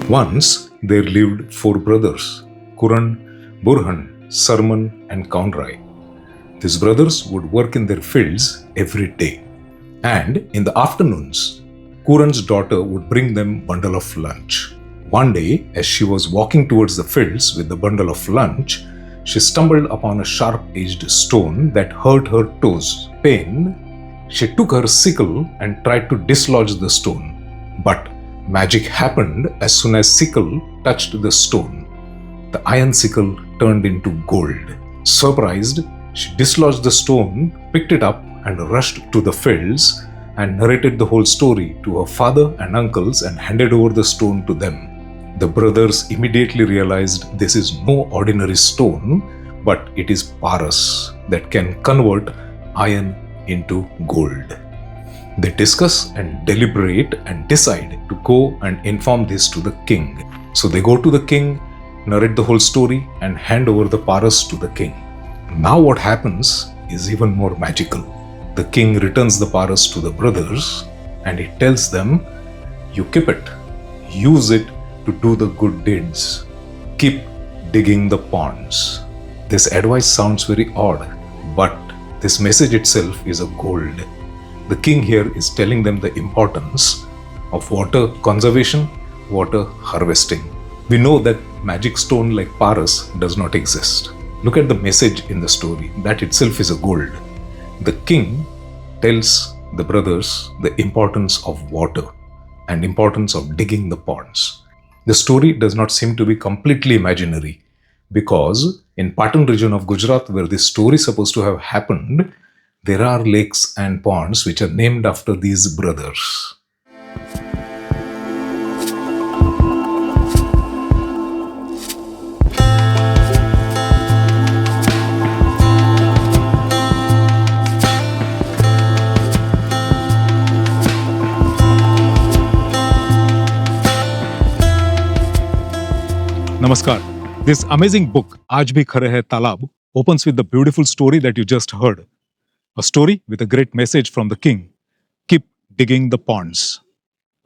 Once there lived four brothers, Kuran, Burhan, Sarman and Kaunrai. These brothers would work in their fields every day. And in the afternoons, Kuran's daughter would bring them a bundle of lunch. One day, as she was walking towards the fields with the bundle of lunch, she stumbled upon a sharp-edged stone that hurt her toes. Pained, she took her sickle and tried to dislodge the stone. But magic happened as soon as sickle touched the stone. The iron sickle turned into gold. Surprised, she dislodged the stone, picked it up and rushed to the fields and narrated the whole story to her father and uncles and handed over the stone to them. The brothers immediately realized this is no ordinary stone, but it is paras that can convert iron into gold. They discuss and deliberate and decide to go and inform this to the king. So they go to the king, narrate the whole story and hand over the paras to the king. Now what happens is even more magical. The king returns the paras to the brothers and he tells them, "You keep it, use it to do the good deeds. Keep digging the ponds." This advice sounds very odd, but this message itself is a gold. The king here is telling them the importance of water conservation, water harvesting. We know that magic stone like paras does not exist. Look at the message in the story. That itself is a gold. The king tells the brothers the importance of water and importance of digging the ponds. The story does not seem to be completely imaginary because in Patan region of Gujarat, where this story is supposed to have happened, there are lakes and ponds which are named after these brothers. Namaskar. This amazing book, aajbhikharehaitalab, opens with the beautiful story that you just heard. A story with a great message from the king. Keep digging the ponds.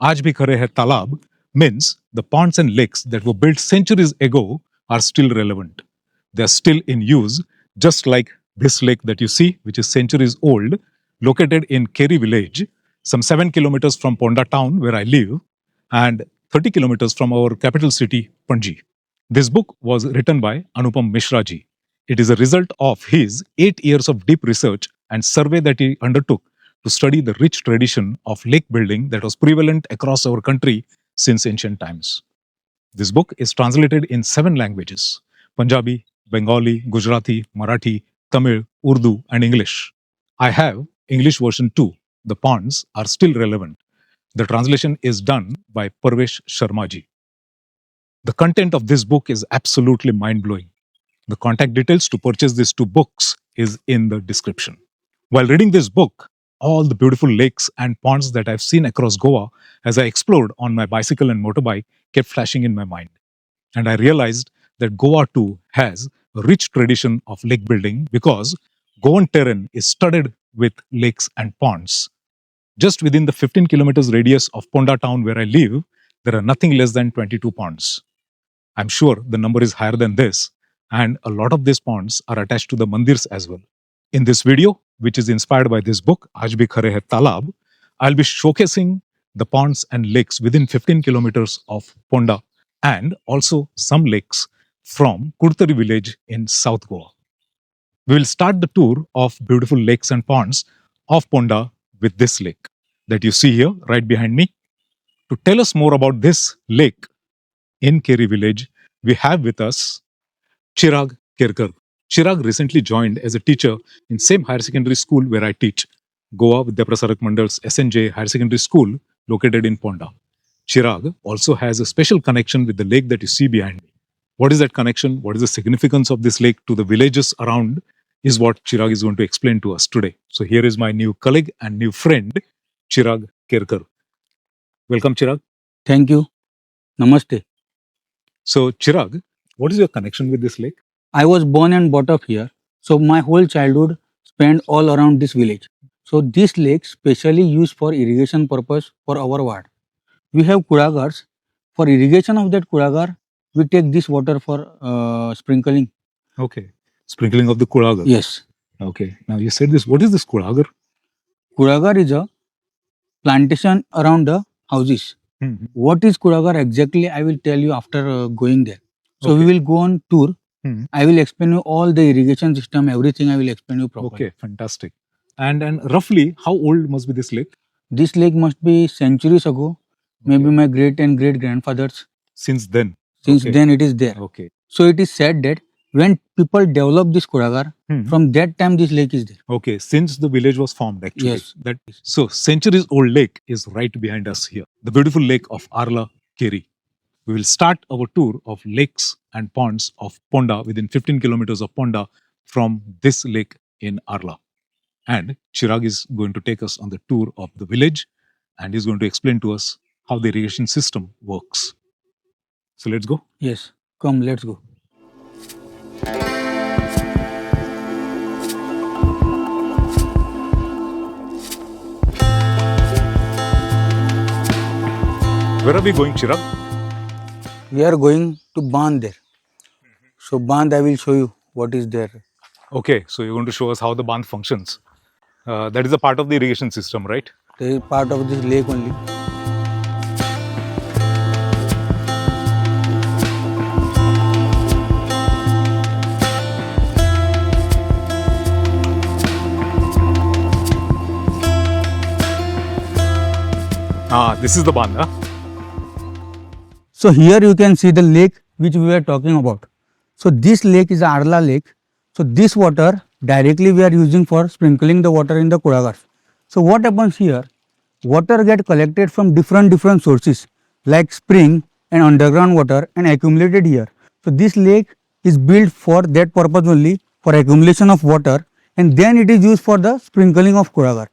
Aajbhikharehaitalab means the ponds and lakes that were built centuries ago are still relevant. They are still in use, just like this lake that you see, which is centuries old, located in KHARE village, some 7 kilometers from Ponda town where I live, and 30 kilometers from our capital city, Panji. This book was written by Anupam Mishra ji. It is a result of his 8 years of deep research and survey that he undertook to study the rich tradition of lake building that was prevalent across our country since ancient times. This book is translated in 7 languages: Punjabi, Bengali, Gujarati, Marathi, Tamil, Urdu and English. I have English version too. The ponds are still relevant. The translation is done by Parvesh Sharma ji. The content of this book is absolutely mind-blowing. The contact details to purchase these 2 books is in the description. While reading this book, all the beautiful lakes and ponds that I've seen across Goa as I explored on my bicycle and motorbike kept flashing in my mind. And I realized that Goa too has a rich tradition of lake building because Goan terrain is studded with lakes and ponds. Just within the 15 kilometers radius of Ponda town where I live, there are nothing less than 22 ponds. I'm sure the number is higher than this, and a lot of these ponds are attached to the mandirs as well. In this video, which is inspired by this book, aajbhikharehaitalab, I'll be showcasing the ponds and lakes within 15 kilometers of Ponda and also some lakes from Kurtari village in South Goa. We will start the tour of beautiful lakes and ponds of Ponda with this lake that you see here right behind me. To tell us more about this lake in KHARE village, we have with us Chirag Kerkar. Chirag recently joined as a teacher in same higher secondary school where I teach, Goa Vidyaprasarak Mandal's SNJ Higher Secondary School located in Ponda. Chirag also has a special connection with the lake that you see behind me. What is that connection? What is the significance of this lake to the villages around is what Chirag is going to explain to us today. So here is my new colleague and new friend, Chirag Kerkar. Welcome, Chirag. Thank you. Namaste. So, Chirag, what is your connection with this lake? I was born and brought up here. So my whole childhood spent all around this village. So this lake specially used for irrigation purpose for our ward. We have kulagars For irrigation of that kulagar, we take this water for sprinkling. Okay. Sprinkling of the kulagar. Yes. Okay. Now you said this. What is this kulagar? Kulagar is a plantation around the houses. Hmm. What is kulagar exactly? I will tell you after going there. So we Okay. will go on tour. Hmm. I will explain you all the irrigation system, everything. I will explain you properly. Okay. Fantastic. And roughly, how old must be this lake? This lake must be centuries ago. Maybe Okay. my great and great grandfathers. Since then. Since Okay. then it is there. Okay. So it is said that when people develop this kulagar, Hmm. from that time this lake is there. Okay. Since the village was formed, actually. Yes. So centuries old lake is right behind us here. The beautiful lake of Arla, KHARE. We will start our tour of lakes and ponds of Ponda within 15 kilometers of Ponda from this lake in Arla. And Chirag is going to take us on the tour of the village and he's going to explain to us how the irrigation system works. So let's go. Yes. Come, let's go. Where are we going, Chirag? We are going to Band there. So Band I will show you what is there. Okay, so you're going to show us how the bandh functions. That is a part of the irrigation system, right? There is part of this lake only. This is the bandh, huh? So here you can see the lake which we were talking about. So this lake is Arla lake. So this water directly we are using for sprinkling the water in the kulagars. So what happens here? Water get collected from different sources like spring and underground water and accumulated here. So this lake is built for that purpose only, for accumulation of water, and then it is used for the sprinkling of kulagar.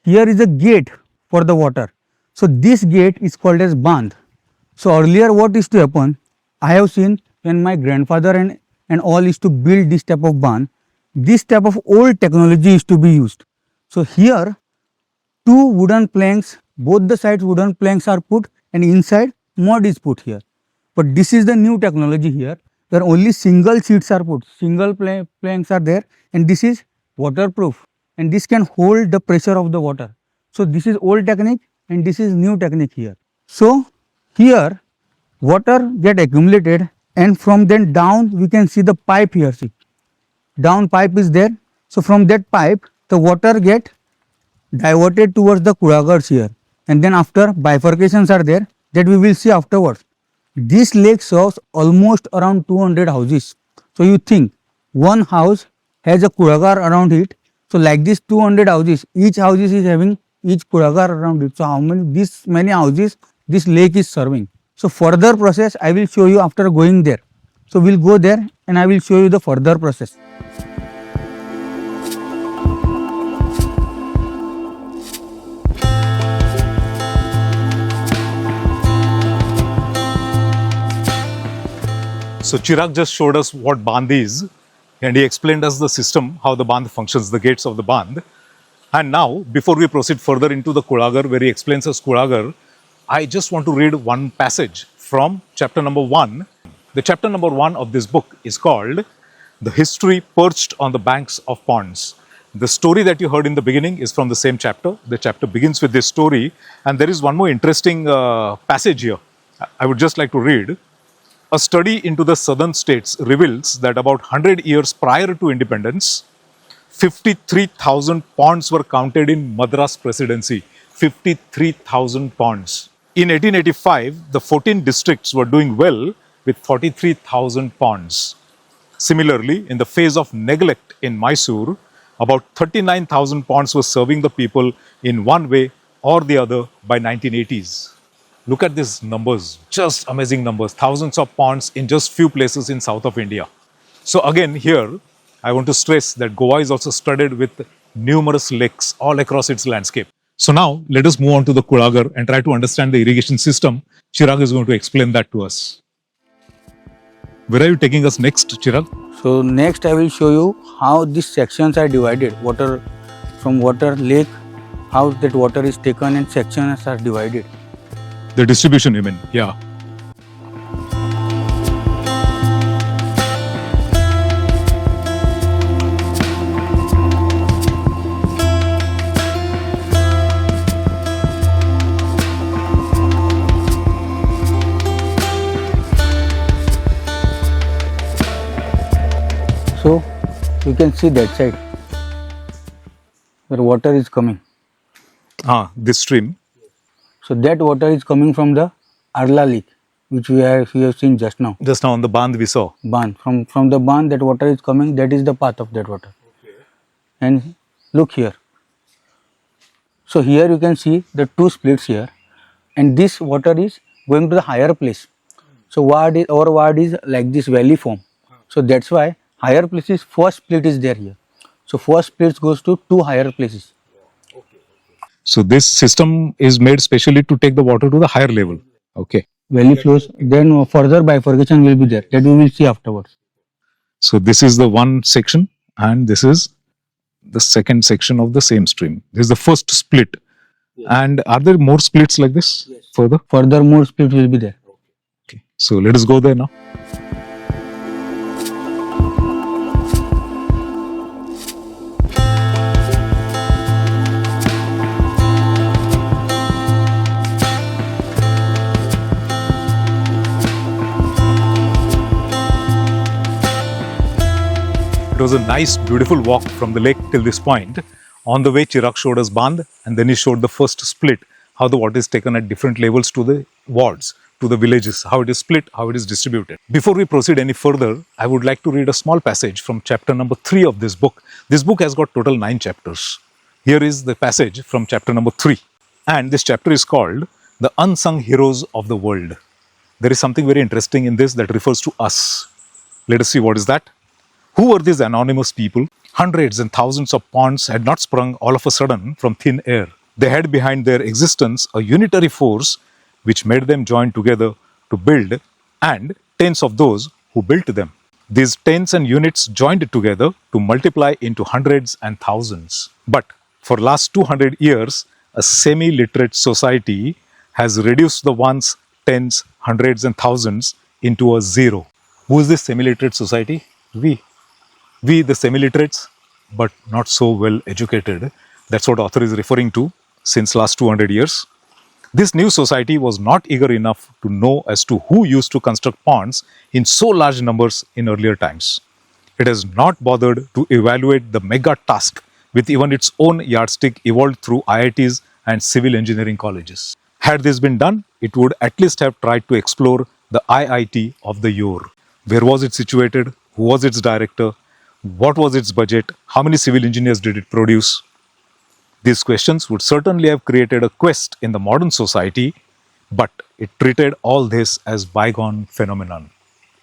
Here is a gate for the water. So this gate is called as bandh. So earlier what used to happen, I have seen when my grandfather and all used to build this type of bandh, this type of old technology used to be used. So here two wooden planks, both the sides wooden planks are put and inside mud is put here. But this is the new technology here where only single sheets are put, single planks are there and this is waterproof and this can hold the pressure of the water. So this is old technique and this is new technique here. So here water get accumulated and from then down we can see the pipe here, see down pipe is there. So from that pipe the water get diverted towards the kulagars here and then after bifurcations are there that we will see afterwards. This lake serves almost around 200 houses. So you think one house has a kulagar around it. So like this 200 houses, each house is having each kulagar around it. So how many houses this lake is serving. So further process I will show you after going there. So we'll go there and I will show you the further process. So Chirag just showed us what bandh is and he explained us the system, how the bandh functions, the gates of the bandh. And now, before we proceed further into the kulagar where he explains us kulagar, I just want to read one passage from chapter number 1. The chapter number 1 of this book is called The History Perched on the Banks of Ponds. The story that you heard in the beginning is from the same chapter. The chapter begins with this story and there is one more interesting passage here. I would just like to read. A study into the southern states reveals that about 100 years prior to independence, 53,000 ponds were counted in Madras Presidency. 53,000 ponds. In 1885, the 14 districts were doing well with 43,000 ponds. Similarly, in the phase of neglect in Mysore, about 39,000 ponds were serving the people in one way or the other by 1980s. Look at these numbers, just amazing numbers, thousands of ponds in just few places in south of India. So again here, I want to stress that Goa is also studded with numerous lakes all across its landscape. So now let us move on to the kulagar and try to understand the irrigation system. Chirag is going to explain that to us. Where are you taking us next, Chirag? So next I will show you how these sections are divided, water from water lake, how that water is taken and sections are divided. The distribution, you mean? Yeah. can see that side where water is coming. This stream. So that water is coming from the Arla lake, which we have seen just now. Just now on the bandh we saw. Bandh. From the bandh that water is coming, that is the path of that water. Okay. And look here. So here you can see the two splits here, and this water is going to the higher place. So our ward is like this valley form. So that's why higher places, first split is there here. So first split goes to two higher places. So this system is made specially to take the water to the higher level. Okay. Valley flows, then further bifurcation will be there. That we will see afterwards. So this is the one section and this is the second section of the same stream. This is the first split. Yes. And are there more splits like this? Yes. Further? Further more splits will be there. Okay. So let us go there now. It was a nice, beautiful walk from the lake till this point. On the way, Chirag showed us bandh and then he showed the first split, how the water is taken at different levels to the wards, to the villages, how it is split, how it is distributed. Before we proceed any further, I would like to read a small passage from chapter number 3 of this book. This book has got total 9 chapters. Here is the passage from chapter number 3. And this chapter is called The Unsung Heroes of the World. There is something very interesting in this that refers to us. Let us see what is that. Who were these anonymous people? Hundreds and thousands of ponds had not sprung all of a sudden from thin air. They had behind their existence a unitary force which made them join together to build, and tens of those who built them. These tens and units joined together to multiply into hundreds and thousands. But for last 200 years, a semi-literate society has reduced the ones, tens, hundreds and thousands into a zero. Who is this semi-literate society? We, the semi-literates, but not so well educated. That's what author is referring to since last 200 years. This new society was not eager enough to know as to who used to construct ponds in so large numbers in earlier times. It has not bothered to evaluate the mega task with even its own yardstick evolved through IITs and civil engineering colleges. Had this been done, it would at least have tried to explore the IIT of the Yor. Where was it situated? Who was its director? What was its budget? How many civil engineers did it produce? These questions would certainly have created a quest in the modern society, but it treated all this as bygone phenomenon.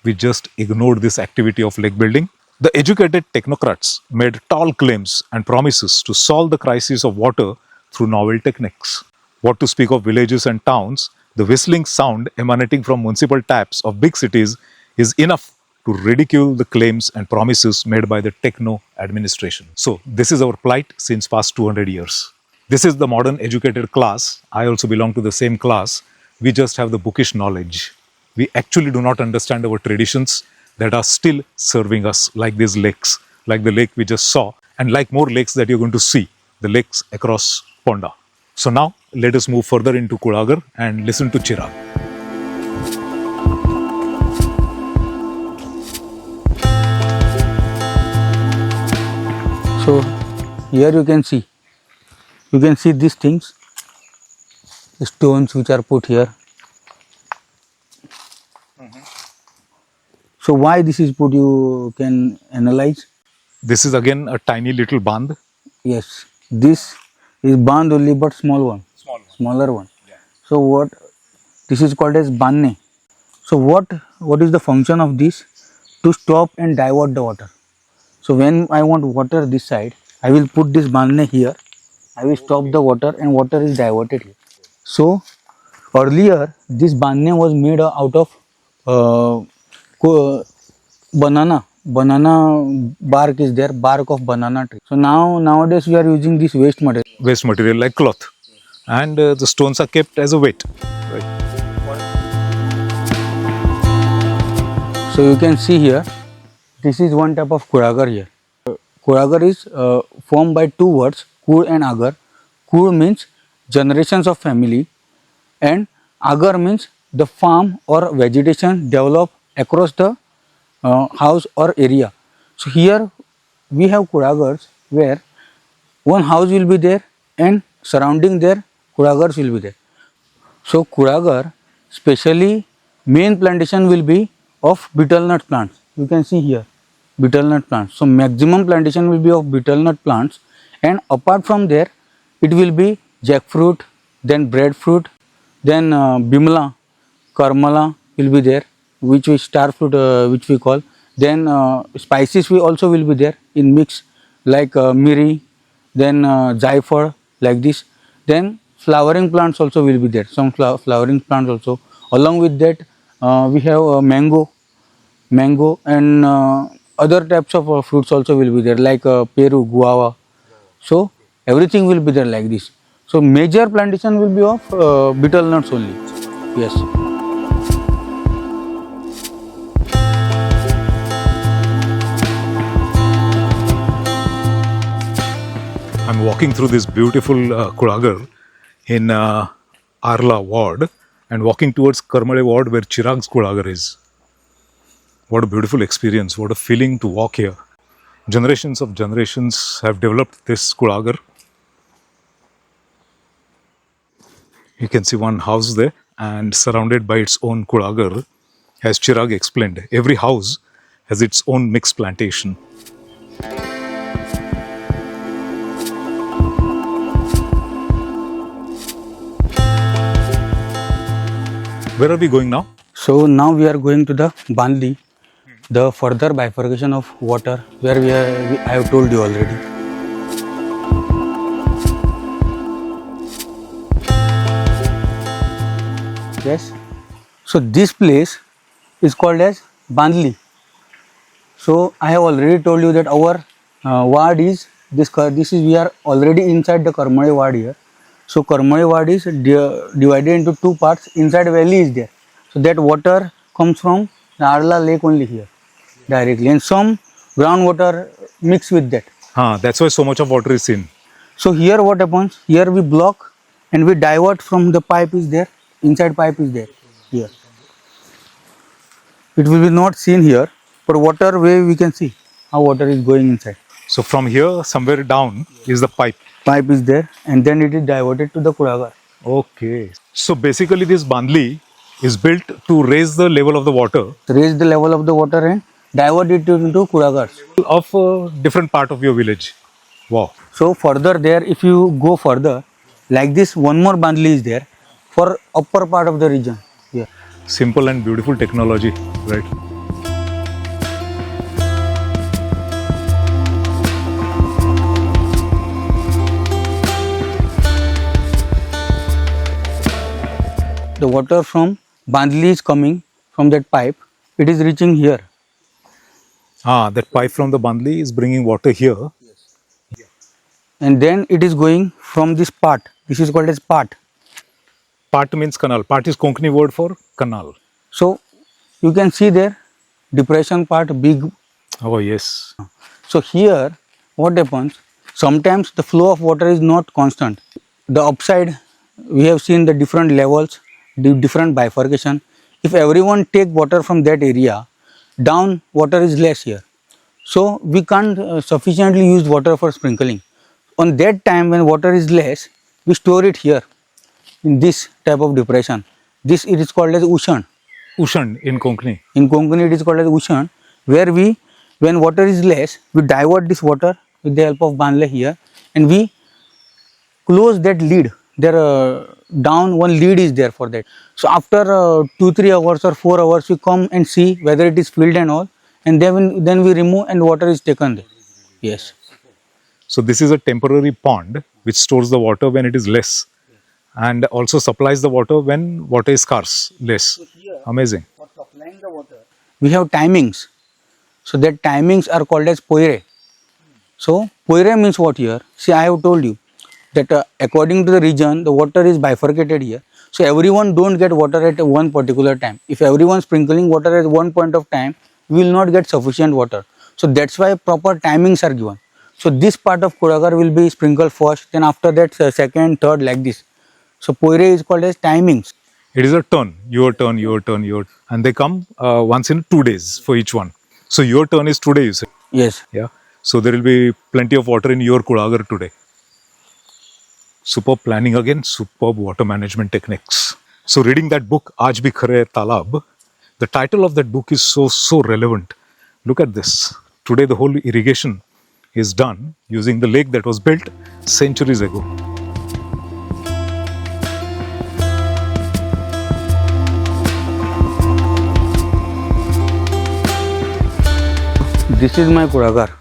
We just ignored this activity of lake building. The educated technocrats made tall claims and promises to solve the crisis of water through novel techniques. What to speak of villages and towns, the whistling sound emanating from municipal taps of big cities is enough to ridicule the claims and promises made by the techno administration. So this is our plight since past 200 years. This is the modern educated class. I also belong to the same class. We just have the bookish knowledge. We actually do not understand our traditions that are still serving us, like these lakes, like the lake we just saw, and like more lakes that you're going to see, the lakes across Ponda. So now let us move further into Kulagar and listen to Chirag. So here you can see these things, the stones which are put here. So why this is put, you can analyze. This is again a tiny little bandh. Yes, this is bandh only, but smaller one. Yeah. So what this is called as banne. So what is the function of this? To stop and divert the water. So when I want water this side, I will put this banne here. I will stop the water and water is diverted here. So earlier this banne was made out of banana bark is there, bark of banana tree. So nowadays we are using this waste material Like cloth, and the stones are kept as a weight. Right. So you can see here, this is one type of kulagar here. Kulagar is formed by two words, kur and agar. Kur means generations of family, and agar means the farm or vegetation developed across the house or area. So here we have kulagars where one house will be there and surrounding there kulagars will be there. So kulagar, specially main plantation will be of betel nut plants. You can see here betel nut plants. So maximum plantation will be of betel nut plants, and apart from there it will be jackfruit, then breadfruit, then bimla, karmala will be there, which is star fruit, which we call. Then spices we also will be there in mix, like miri, then jaifar, like this. Then flowering plants also will be there, some flowering plants also. Along with that we have mango and other types of fruits also will be there, like peru, guava. So everything will be there like this. So major plantation will be of betel nuts only. Yes. I'm walking through this beautiful kulagar in Arla ward and walking towards Karmale ward where Chirag's kulagar is. What a beautiful experience, what a feeling to walk here. Generations of generations have developed this kulagar. You can see one house there and surrounded by its own kulagar. As Chirag explained, every house has its own mixed plantation. Where are we going now? So now we are going to the Bandli, the further bifurcation of water, where I have told you already. Yes. So this place is called as Bandli. So I have already told you that our ward is this. This is, we are already inside the Karmale ward here. So Karmale ward is divided into two parts. Inside valley is there. So that water comes from the Arla lake only here directly, and some groundwater mixed with that. That's why so much of water is seen. So here what happens? Here we block and we divert from the pipe is there. Inside pipe is there. Here. It will be not seen here, but water way we can see how water is going inside. So from here somewhere down is the pipe. Pipe is there, and then it is diverted to the kulagar. Okay. So basically this Bandli is built to raise the level of the water. Raise the level of the water and divert it into kulagars. Of a different part of your village. Wow. So further there, if you go further, like this, one more Bandli is there for upper part of the region. Yeah. Simple and beautiful technology, right? The water from Bandli is coming from that pipe. It is reaching here. That pipe from the Bandli is bringing water here. And then it is going from this part. This is called as part. Part means canal. Part is Konkani word for canal. So you can see there, depression part, big. Oh yes. So here what happens? Sometimes the flow of water is not constant. The upside, we have seen the different levels, the different bifurcation. If everyone take water from that area, down water is less here. So we can't sufficiently use water for sprinkling. On that time when water is less, we store it here in this type of depression. This it is called as Ushan. Ushan in Konkani. In Konkani it is called as Ushan, where we, when water is less, we divert this water with the help of Bandle here, and we close that lid. There down one lid is there for that. So after 2-3 hours or 4 hours, we come and see whether it is filled and all, and then we remove and water is taken there. Yes. So this is a temporary pond which stores the water when it is less and also supplies the water when water is scarce, less. Amazing. For supplying the water, we have timings. So that timings are called as poire. So poire means what here? See, I have told you that according to the region, the water is bifurcated here. So everyone don't get water at one particular time. If everyone sprinkling water at one point of time, we will not get sufficient water. So that's why proper timings are given. So this part of kulagar will be sprinkled first, then after that second, third, like this. So poire is called as timings. It is a turn, your turn, your turn, your turn. And they come once in 2 days for each one. So your turn is today, you say? Yes. Yeah. So there will be plenty of water in your kulagar today. Superb planning again, superb water management techniques. So reading that book, aajbhikharehaitalab, the title of that book is so relevant. Look at this. Today the whole irrigation is done using the lake that was built centuries ago. This is my kulagar.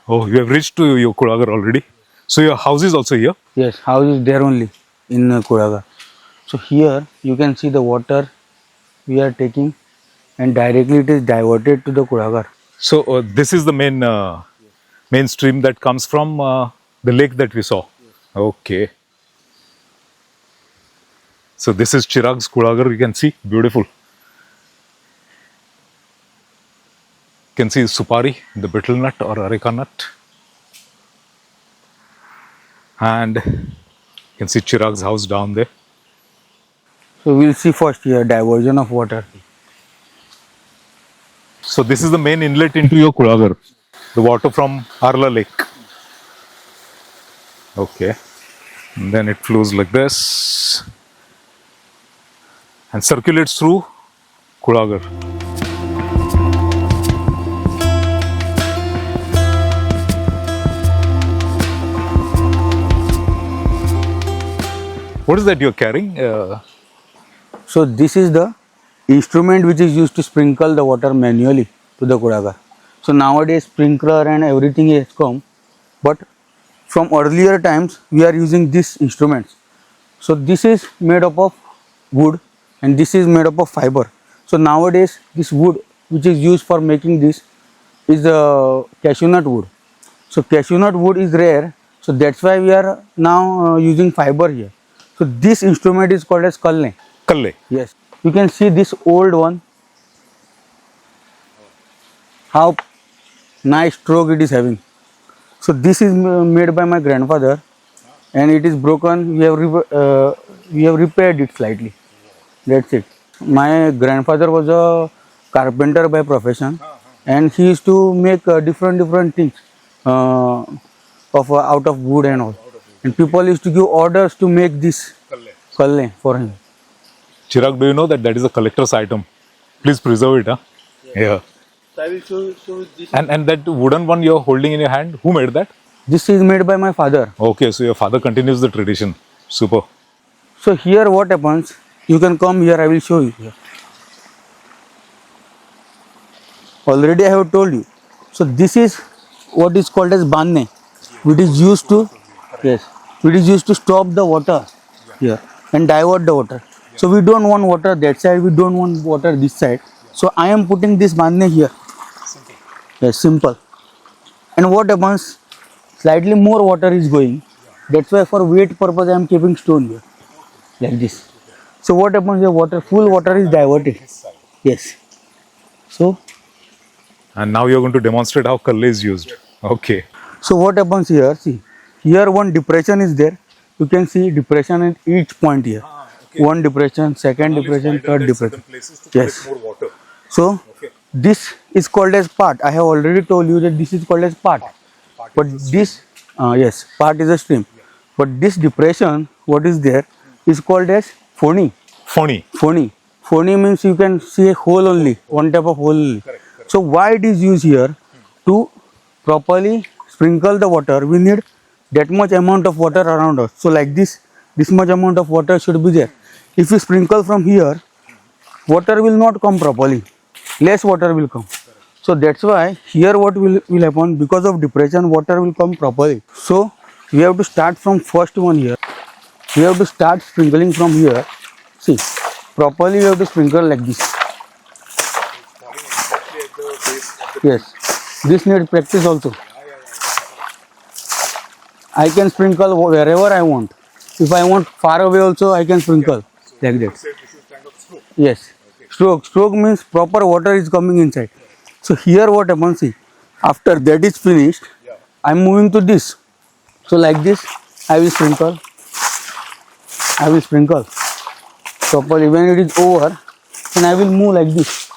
Oh, you have reached to your kulagar already. So your house is also here? Yes, house is there only in kulagar. So here you can see the water we are taking, and directly it is diverted to the kulagar. So this is the main stream that comes from the lake that we saw. Okay. So this is Chirag's kulagar. You can see, beautiful. You can see supari, the betel nut or areca nut. And you can see Chirag's house down there. So we'll see first here diversion of water. So this is the main inlet into your kulagar, the water from Arla lake. Okay. And then it flows like this and circulates through kulagar. What is that you're carrying? So this is the instrument which is used to sprinkle the water manually to the kulagar. So nowadays sprinkler and everything has come, but from earlier times we are using these instruments. So this is made up of wood and this is made up of fiber. So nowadays this wood which is used for making this is cashew nut wood. So cashew nut wood is rare, so that's why we are now using fiber here. So this instrument is called as kalle. Kalle. Yes, you can see this old one, how nice stroke it is having. So this is made by my grandfather, and it is broken. We have repaired it slightly. That's it. My grandfather was a carpenter by profession, and he used to make different things out of wood and all. And people used to give orders to make this kalle for him. Chirag, do you know that that is a collector's item? Please preserve it, huh? Yeah. So I will show this. And that wooden one you're holding in your hand, who made that? This is made by my father. Okay, so your father continues the tradition. Super. So here what happens, you can come here, I will show you here. Already I have told you. So this is what is called as banne, which is used to, yes, which is used to stop the water here and divert the water. So we don't want water that side, we don't want water this side. So I am putting this banne here. Simple. Yes, simple. And what happens, slightly more water is going. That's why for weight purpose I am keeping stone here, like this. So what happens, the full water is diverted. Yes. So. And now you're going to demonstrate how kalle is used. Okay. So what happens here, see, here one depression is there. You can see depression at each point here. Okay. One depression, second depression, third depression. Yes. More water. So this is called as part. I have already told you that this is called as part. But this, yes, part is a stream. But this depression, what is there, is called as phoni. Phoni. Phoni. Phoni means you can see a hole only, one type of hole only. Correct. So why it is used here? To properly sprinkle the water, we need that much amount of water around us. So like this much amount of water should be there. If you sprinkle from here, water will not come properly. Less water will come. So that's why here what will happen, because of depression, water will come properly. So we have to start from first one here. We have to start sprinkling from here. See, properly we have to sprinkle like this. Yes, this needs practice also. I can sprinkle wherever I want. If I want far away also, I can sprinkle like that. Yes, stroke. Stroke means proper water is coming inside. So here what happens, see, after that is finished, I am moving to this. So like this, I will sprinkle. I will sprinkle properly. When it is over, then I will move like this,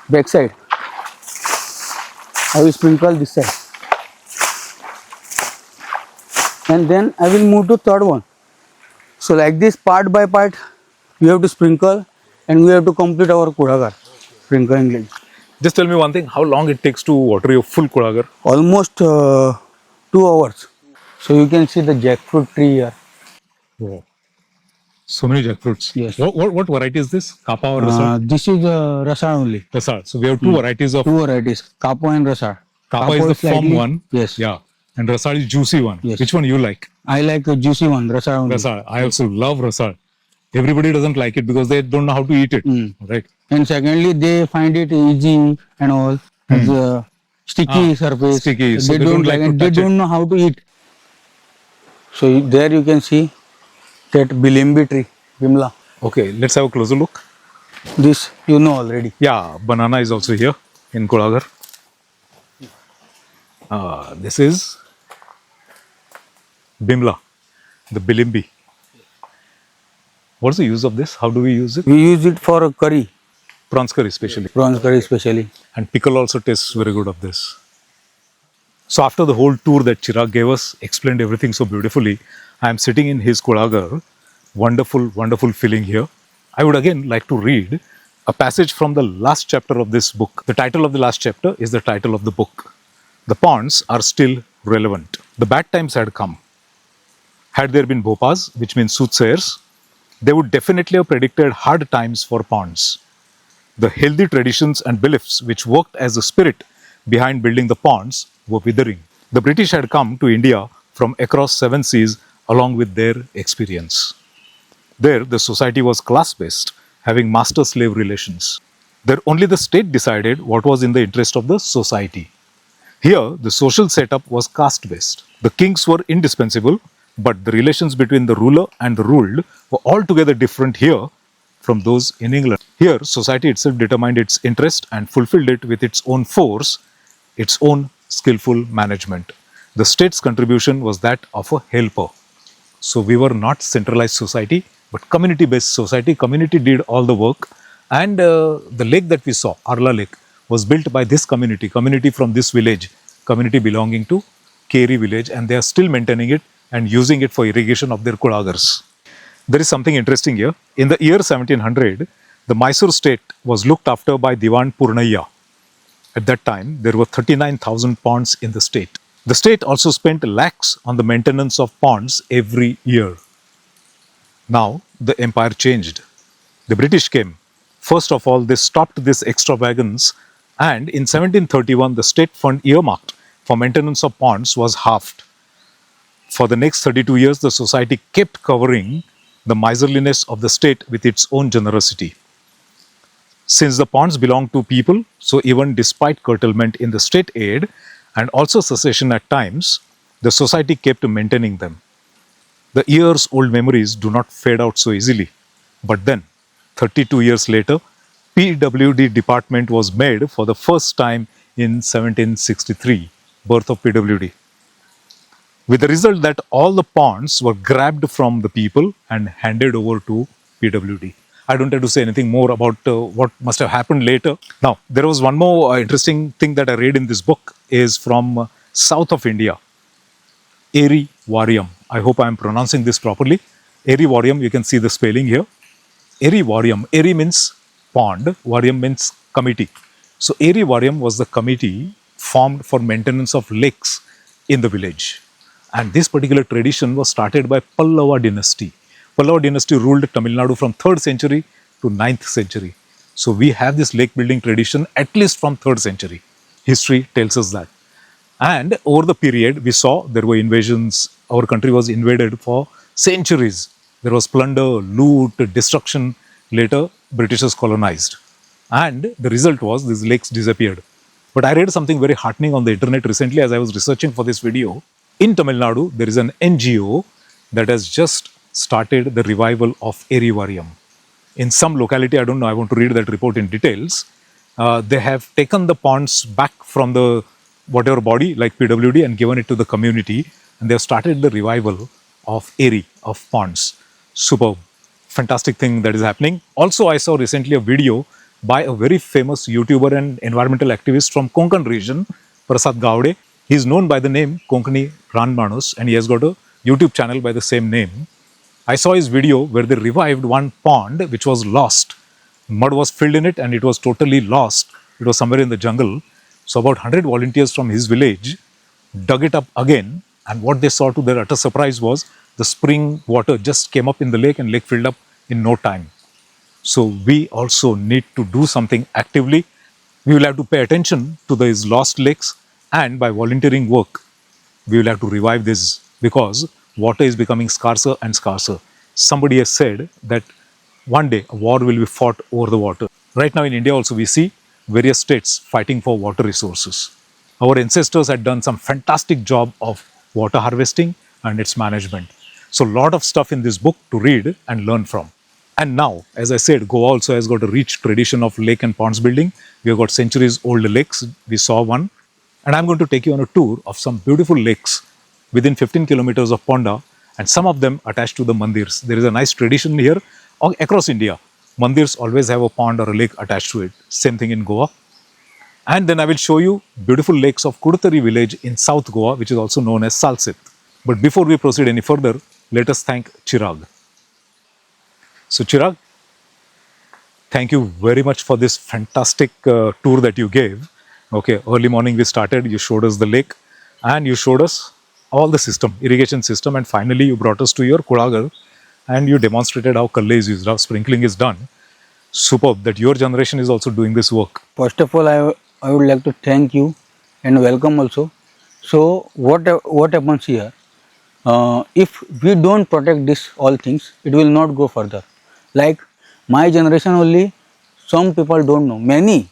back side. I will sprinkle this side. and then I will move to third one. So like this, part by part, we have to sprinkle and we have to complete our kulagar sprinkling lake. Just tell me one thing, how long it takes to water your full kulagar? Almost 2 hours. So you can see the jackfruit tree here. Wow. So many jackfruits. Yes. What variety is this? Kappa or Rasar? This is Rasar only. Rasar. So we have two varieties of. Two varieties, Kapo and Rasar. Kappa is the firm one. Yes. Yeah. And Rasar is juicy one. Yes. Which one you like? I like a juicy one, Rasar only. Rasar. I also love Rasar. Everybody doesn't like it because they don't know how to eat it. Right. And secondly, they find it easy and all. It's a sticky surface. Sticky. So they don't like it. They don't know how to eat. So there you can see that bilimbi tree, Bimla. Okay, let's have a closer look. This you know already. Yeah, banana is also here in kulagar. This is Bimla, the bilimbi. What's the use of this? How do we use it? We use it for curry, Prawns curry especially. prawns curry especially. And pickle also tastes very good of this. So after the whole tour that Chirag gave us, explained everything so beautifully, I am sitting in his kulagar. Wonderful, wonderful feeling here. I would again like to read a passage from the last chapter of this book. The title of the last chapter is the title of the book. The ponds are still relevant. The bad times had come. Had there been bhopas, which means soothsayers, they would definitely have predicted hard times for ponds. The healthy traditions and beliefs which worked as the spirit behind building the ponds were withering. The British had come to India from across 7 seas along with their experience. There, the society was class-based, having master-slave relations. There, only the state decided what was in the interest of the society. Here, the social setup was caste-based. The kings were indispensable, but the relations between the ruler and the ruled were altogether different here from those in England. Here, society itself determined its interest and fulfilled it with its own force, its own skillful management. The state's contribution was that of a helper. So we were not centralized society, but community-based society. Community did all the work, and the lake that we saw, Arla Lake, was built by this community from this village, community belonging to KHARE village, and they are still maintaining it and using it for irrigation of their kulagars. There is something interesting here. In the year 1700, the Mysore state was looked after by Diwan Purnaya. At that time, there were 39,000 ponds in the state. The state also spent lakhs on the maintenance of ponds every year. Now, the empire changed. The British came. First of all, they stopped this extravagance, and in 1731, the state fund earmarked for maintenance of ponds was halved. For the next 32 years, the society kept covering the miserliness of the state with its own generosity. Since the ponds belonged to people, so even despite curtailment in the state aid and also cessation at times, the society kept maintaining them. The years-old memories do not fade out so easily. But then, 32 years later, PWD department was made for the first time in 1763, birth of PWD. With the result that all the ponds were grabbed from the people and handed over to PWD. I don't have to say anything more about what must have happened later. Now, there was one more interesting thing that I read in this book is from south of India, Eri Varyam. I hope I am pronouncing this properly. Eri Varyam, you can see the spelling here. Eri Varyam. Eri means pond, Varyam means committee. So, Eri Varyam was the committee formed for maintenance of lakes in the village. And this particular tradition was started by Pallava dynasty. Pallava dynasty ruled Tamil Nadu from 3rd century to 9th century. So we have this lake building tradition at least from 3rd century. History tells us that. And over the period, we saw there were invasions. Our country was invaded for centuries. There was plunder, loot, destruction. Later, Britishers colonized. And the result was these lakes disappeared. But I read something very heartening on the internet recently as I was researching for this video. In Tamil Nadu, there is an NGO that has just started the revival of Eri Varyam. In some locality, I don't know, I want to read that report in details. They have taken the ponds back from the whatever body like PWD and given it to the community, and they have started the revival of Eri, of ponds. Superb, fantastic thing that is happening. Also, I saw recently a video by a very famous YouTuber and environmental activist from Konkan region, Prasad Gowde. He is known by the name Konkani Ranmanus, and he has got a YouTube channel by the same name. I saw his video where they revived one pond which was lost. Mud was filled in it and it was totally lost. It was somewhere in the jungle. So about 100 volunteers from his village dug it up again, and what they saw to their utter surprise was the spring water just came up in the lake and lake filled up in no time. So we also need to do something actively. We will have to pay attention to these lost lakes, and by volunteering work, we will have to revive this because water is becoming scarcer and scarcer. Somebody has said that one day a war will be fought over the water. Right now in India also we see various states fighting for water resources. Our ancestors had done some fantastic job of water harvesting and its management. So lot of stuff in this book to read and learn from. And now, as I said, Goa also has got a rich tradition of lake and ponds building. We have got centuries old lakes. We saw one. And I'm going to take you on a tour of some beautiful lakes within 15 kilometers of Ponda, and some of them attached to the mandirs. There is a nice tradition here across India. Mandirs always have a pond or a lake attached to it. Same thing in Goa. And then I will show you beautiful lakes of Kudutari village in South Goa, which is also known as Salsit. But before we proceed any further, let us thank Chirag. So Chirag, thank you very much for this fantastic tour that you gave. Okay, early morning we started, you showed us the lake and you showed us all the system, irrigation system, and finally you brought us to your kulagar and you demonstrated how kalle is used, how sprinkling is done. Superb that your generation is also doing this work. First of all, I would like to thank you and welcome also. So what happens here? If we don't protect this all things, it will not go further. Like my generation only, some people don't know. Many,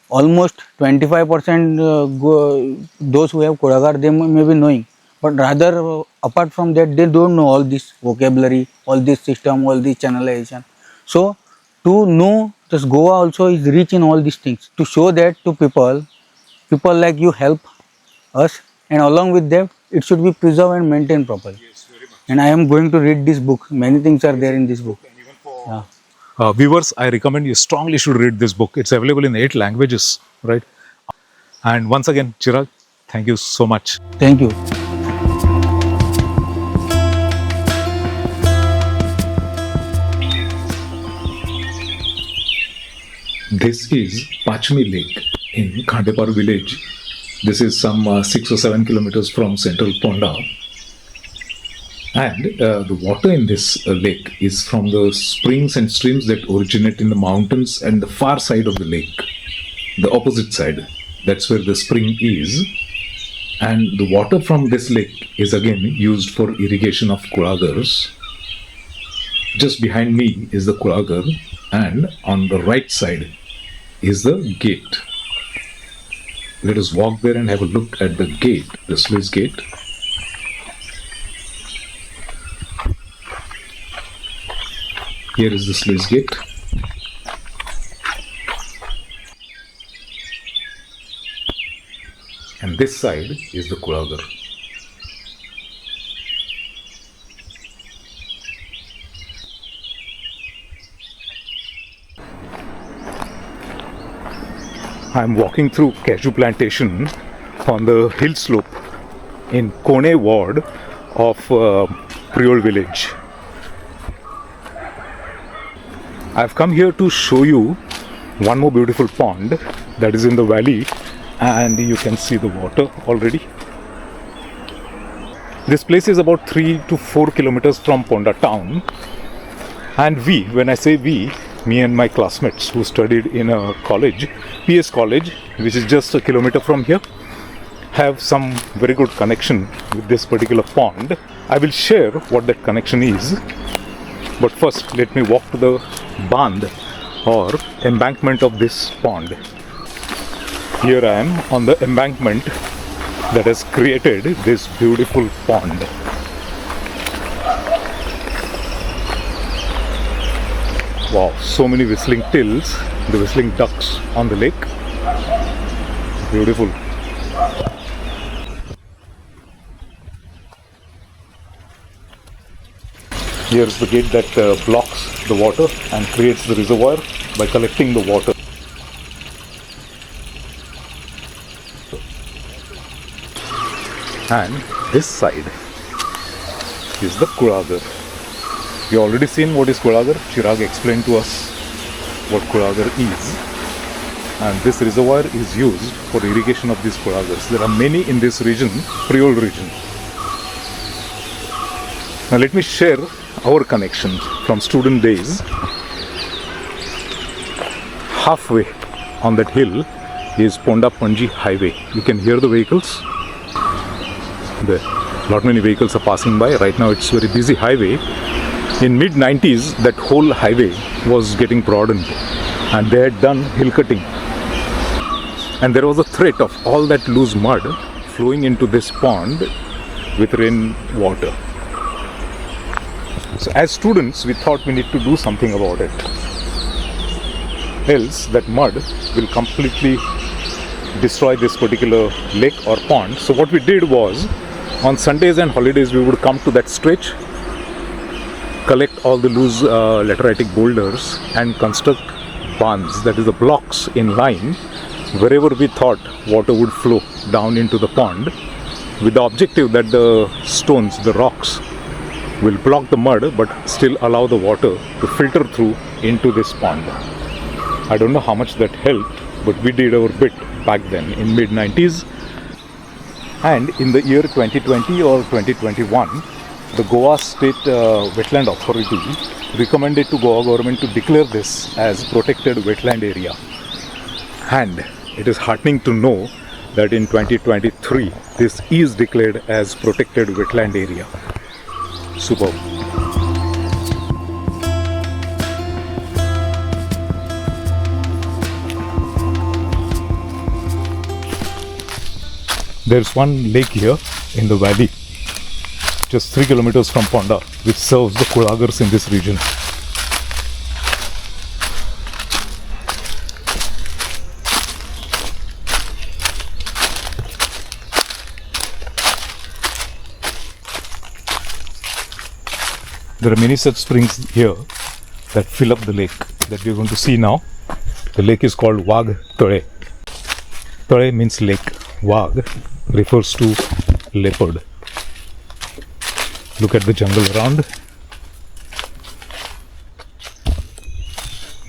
almost 25% those who have kulagar, they may be knowing. But rather, apart from that, they don't know all this vocabulary, all this system, all this channelization. So to know this Goa also is rich in all these things. To show that to people like you help us, and along with that, it should be preserved and maintained properly. Yes, very much. And I am going to read this book. Many things are there in this book. And even for viewers, I recommend you strongly should read this book. It's available in 8 languages, right? And once again, Chirag, thank you so much. Thank you. This is Pachmi Lake in Khandepar village. This is some 6 or 7 kilometers from central Ponda. And the water in this lake is from the springs and streams that originate in the mountains and the far side of the lake, the opposite side. That's where the spring is. And the water from this lake is again used for irrigation of kulagars. Just behind me is the kulagar, and on the right side is the gate. Let us walk there and have a look at the gate, the sluice gate. Here is the sluice gate. And this side is the kulagar. I am walking through cashew plantation on the hill slope in Kone ward of Priol village. I have come here to show you one more beautiful pond that is in the valley, and you can see the water already. This place is about 3 to 4 kilometers from Ponda town, and we, when I say we, me and my classmates who studied in a college, PS college, which is just a kilometer from here, have some very good connection with this particular pond. I will share what that connection is, but first let me walk to the bandh or embankment of this pond. Here I am on the embankment that has created this beautiful pond. Wow, so many whistling tills, the whistling ducks on the lake. Beautiful. Here's the gate that blocks the water and creates the reservoir by collecting the water. And this side is the kulagar. We already seen what is kulagar. Chirag explained to us what kulagar is. And this reservoir is used for irrigation of these kulagars. There are many in this region, Priol region. Now let me share our connection from student days. Halfway on that hill is Ponda Panji highway. You can hear the vehicles. There, lot many vehicles are passing by. Right now it's very busy highway. In mid-90s, that whole highway was getting broadened and they had done hill cutting. And there was a threat of all that loose mud flowing into this pond with rain water. So as students, we thought we need to do something about it. Else that mud will completely destroy this particular lake or pond. So what we did was, on Sundays and holidays, we would come to that stretch, collect all the loose lateritic boulders and construct bands, that is the blocks in line, wherever we thought water would flow down into the pond, with the objective that the stones, the rocks, will block the mud but still allow the water to filter through into this pond. I don't know how much that helped, but we did our bit back then in mid-90s. And in the year 2020 or 2021, the Goa State Wetland Authority recommended to Goa government to declare this as protected wetland area. And it is heartening to know that in 2023, this is declared as protected wetland area. Superb. There's one lake here in the valley, just 3 kilometers from Ponda, which serves the kulagars in this region. There are many such springs here that fill up the lake that we are going to see now. The lake is called Vaavs. Tale means lake. Vaag refers to leopard. Look at the jungle around.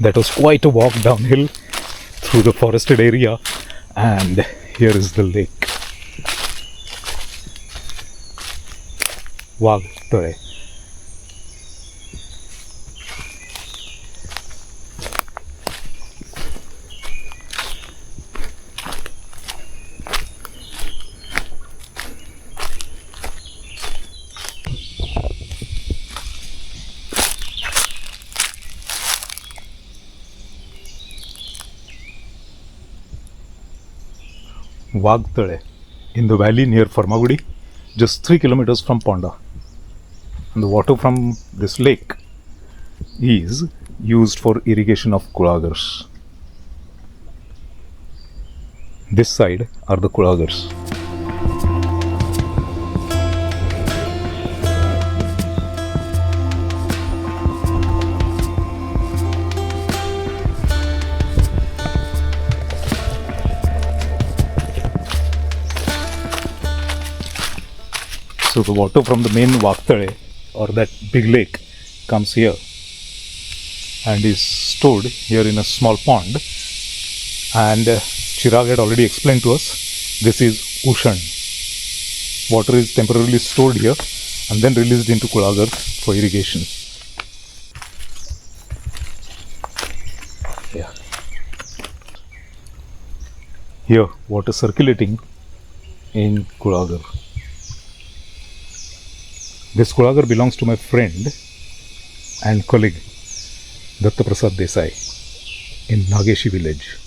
That was quite a walk downhill through the forested area, and here is the lake. Vaavs. Vaavs in the valley near Farmagudi, just 3 kilometers from Ponda. And the water from this lake is used for irrigation of kulagars. This side are the kulagars. So the water from the main Vaavs or that big lake comes here and is stored here in a small pond. And Chirag had already explained to us, this is Ushan. Water is temporarily stored here and then released into kulagar for irrigation. Yeah. Here, water circulating in kulagar. This kulagar belongs to my friend and colleague Datta Prasad Desai in Nageshi village.